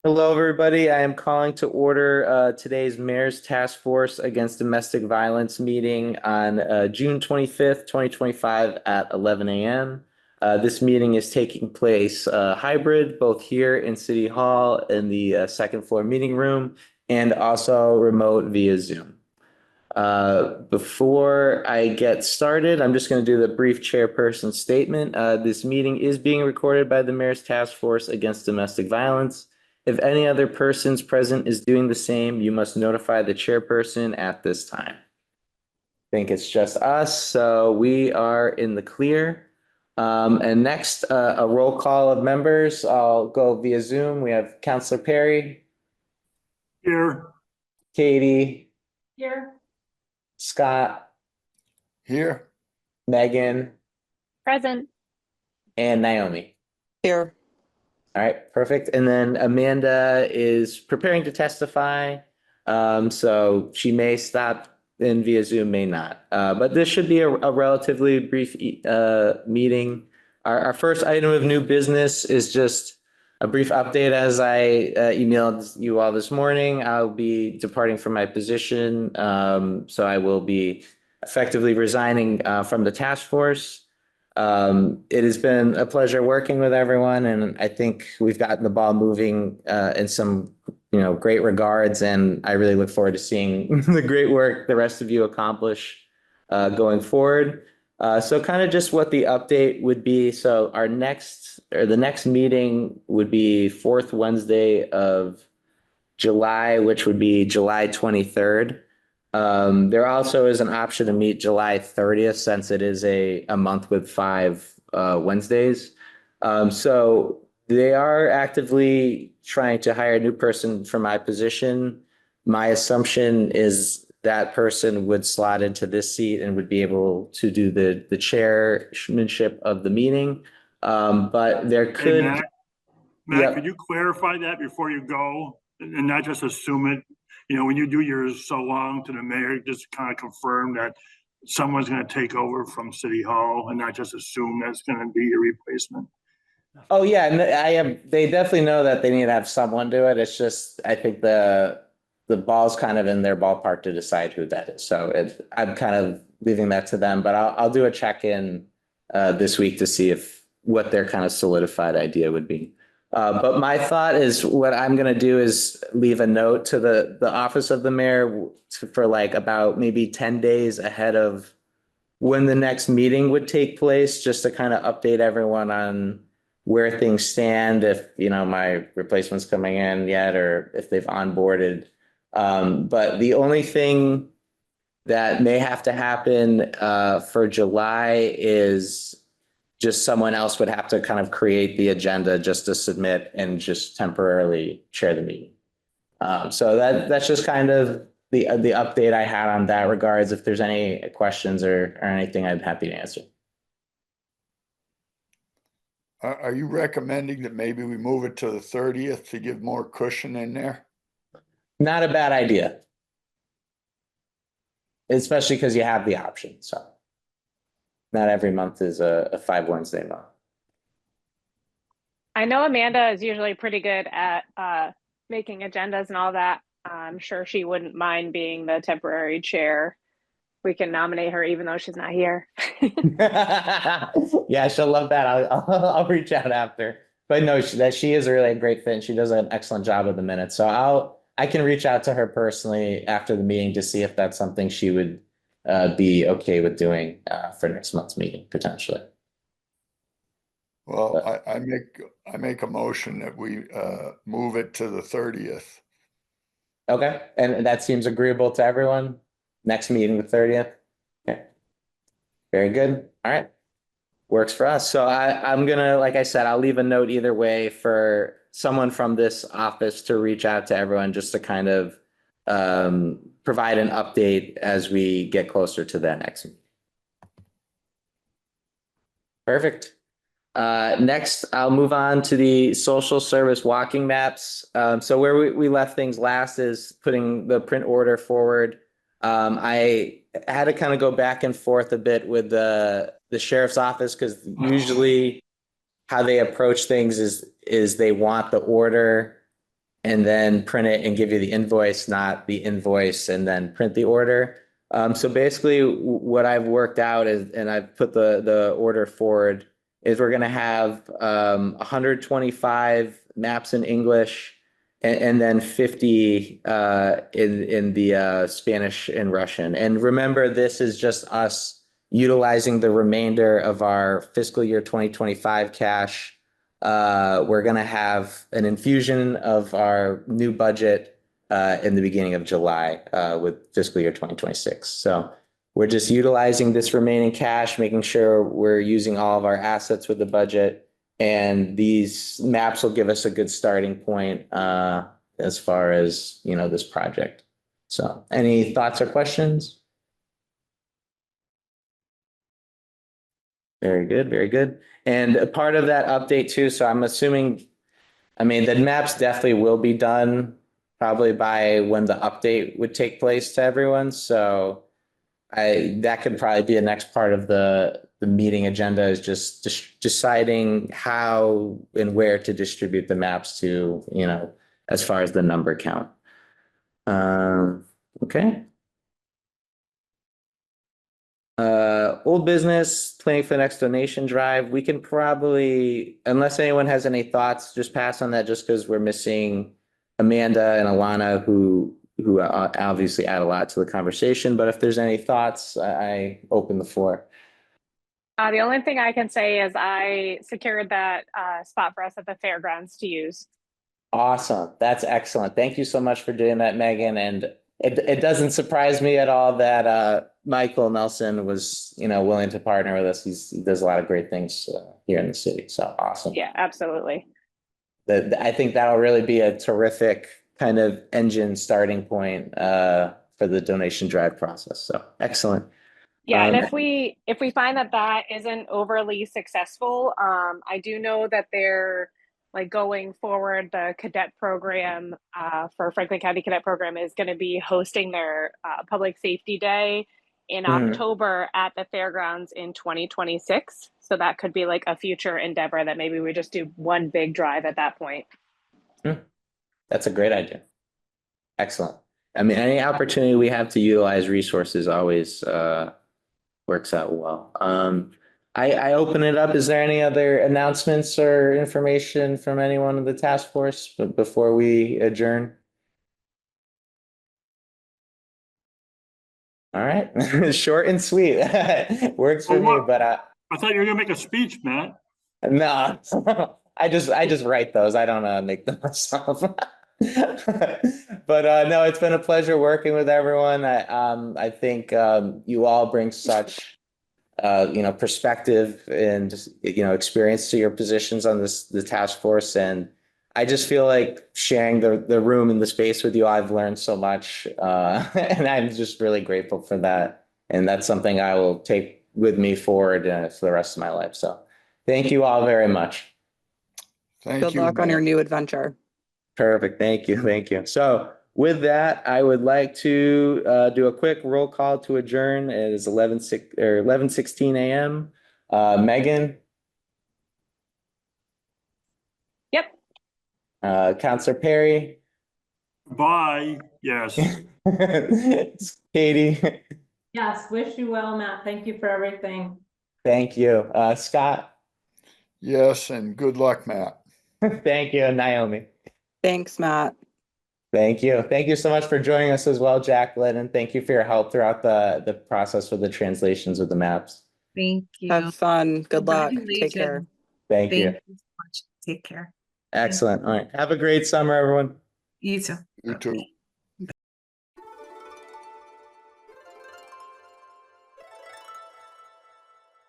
Hello, everybody. I am calling to order today's Mayor's Task Force Against Domestic Violence meeting on June 25th, 2025 at 11 a.m. This meeting is taking place hybrid, both here in City Hall in the second floor meeting room and also remote via Zoom. Before I get started, I'm just going to do the brief chairperson statement. This meeting is being recorded by the Mayor's Task Force Against Domestic Violence. If any other persons present is doing the same, you must notify the chairperson at this time. I think it's just us, so we are in the clear. And next, a roll call of members. I'll go via Zoom. We have Councilor Perry, Here. Katie, Here. Scott, Here. Megan, Present. and Naomi. Here. All right, perfect. And then Amanda is preparing to testify. So she may stop in via Zoom, may not. But this should be a relatively brief meeting. Our first item of new business is just a brief update. As I emailed you all this morning, I'll be departing from my position. So I will be effectively resigning from the task force. It has been a pleasure working with everyone, and I think we've gotten the ball moving in some, great regards. And I really look forward to seeing the great work the rest of you accomplish going forward. So kind of just what the update would be. So the next meeting would be fourth Wednesday of July, which would be July 23rd. There also is an option to meet July 30th since it is a month with five Wednesdays. So they are actively trying to hire a new person for my position. My assumption is that person would slot into this seat and would be able to do the chairmanship of the meeting. But there Hey, could. Matt, Yep. could you clarify that before you go and not just assume it? When you do yours so long to the mayor, just kind of confirm that someone's going to take over from City Hall and not just assume that's going to be your replacement. Oh yeah, and I am. They definitely know that they need to have someone do it. It's just I think the ball's kind of in their ballpark to decide who that is. So I'm kind of leaving that to them. But I'll do a check in this week to see if what their kind of solidified idea would be. But my thought is what I'm going to do is leave a note to the office of the mayor for like about maybe 10 days ahead of when the next meeting would take place, just to kind of update everyone on where things stand, if my replacement's coming in yet, or if they've onboarded. But the only thing that may have to happen for July is just someone else would have to kind of create the agenda just to submit and just temporarily chair the meeting. So that's just kind of the update I had on that regards. If there's any questions or anything, I'm happy to answer. Are you recommending that maybe we move it to the 30th to give more cushion in there? Not a bad idea. Especially because you have the option, so. Not every month is a 5 Wednesday month. I know Amanda is usually pretty good at making agendas and all that. I'm sure she wouldn't mind being the temporary chair. We can nominate her even though she's not here. Yeah, she'll love that. I'll reach out after. But no, she is really a great fit. She does an excellent job of the minutes. So I can reach out to her personally after the meeting to see if that's something she would be okay with doing for next month's meeting potentially. Well, I make a motion that we move it to the 30th. Okay, and that seems agreeable to everyone. Next meeting, the 30th. Okay, very good. All right, works for us. So I'm gonna, like I said, I'll leave a note either way for someone from this office to reach out to everyone just to kind of provide an update as we get closer to that next meeting. Perfect. Next, I'll move on to the social service walking maps. So where we left things last is putting the print order forward. I had to kind of go back and forth a bit with the sheriff's office because usually how they approach things is they want the order and then print it and give you the invoice, not the invoice and then print the order. So basically what I've worked out is, and I've put the order forward, is we're gonna have 125 maps in English and then 50 in the Spanish and Russian. And remember, this is just us utilizing the remainder of our fiscal year 2025 cash. We're gonna have an infusion of our new budget in the beginning of July with fiscal year 2026. So we're just utilizing this remaining cash, making sure we're using all of our assets with the budget. And these maps will give us a good starting point as far as, you know, this project. So any thoughts or questions? Very good, very good. And a part of that update too, so I'm assuming, I mean, the maps definitely will be done probably by when the update would take place to everyone. So that could probably be a next part of the meeting agenda, is just deciding how and where to distribute the maps to, you know, as far as the number count. Okay. Old business, planning for the next donation drive. We can probably, unless anyone has any thoughts, just pass on that, just because we're missing Amanda and Alana, who obviously add a lot to the conversation. But if there's any thoughts, I open the floor. The only thing I can say is I secured that spot for us at the fairgrounds to use. Awesome. That's excellent. Thank you so much for doing that, Megan. And it doesn't surprise me at all that Michael Nelson was, you know, willing to partner with us. He does a lot of great things here in the city. So awesome. Yeah, absolutely. I think that'll really be a terrific kind of engine starting point for the donation drive process. So excellent. Yeah, and if we find that isn't overly successful, I do know that they're like going forward, the cadet program for Franklin County Cadet Program is going to be hosting their Public Safety Day in October at the fairgrounds in 2026. So that could be like a future endeavor that maybe we just do one big drive at that point. That's a great idea. Excellent. I mean, any opportunity we have to utilize resources always works out well. I open it up. Is there any other announcements or information from anyone in the task force before we adjourn? All right, short and sweet. Works for me, but I thought you were gonna make a speech, Matt. no, I just write those. I don't make them myself. But no, it's been a pleasure working with everyone. I think you all bring such you know, perspective and, you know, experience to your positions on the task force. And I just feel like sharing the room and the space with you, I've learned so much. And I'm just really grateful for that. And that's something I will take with me forward for the rest of my life. So thank you all very much. Thank Good you. luck on your Matt. new adventure. Perfect. Thank you. Thank you. So with that, I would like to do a quick roll call to adjourn. It is 11:16 a.m. Megan? Yep. Counselor Perry? Bye, yes. Katie? Yes, wish you well, Matt. Thank you for everything. Thank you. Scott? Yes, and good luck, Matt. Thank you. Naomi? Thanks, Matt. Thank you. Thank you so much for joining us as well, Jacqueline, and thank you for your help throughout the process with the translations of the maps. Thank you. Have fun. Good luck. Take care. Congratulations. Thank you. Thank you so much. Take care. Excellent. All right. Have a great summer, everyone. You too. You too.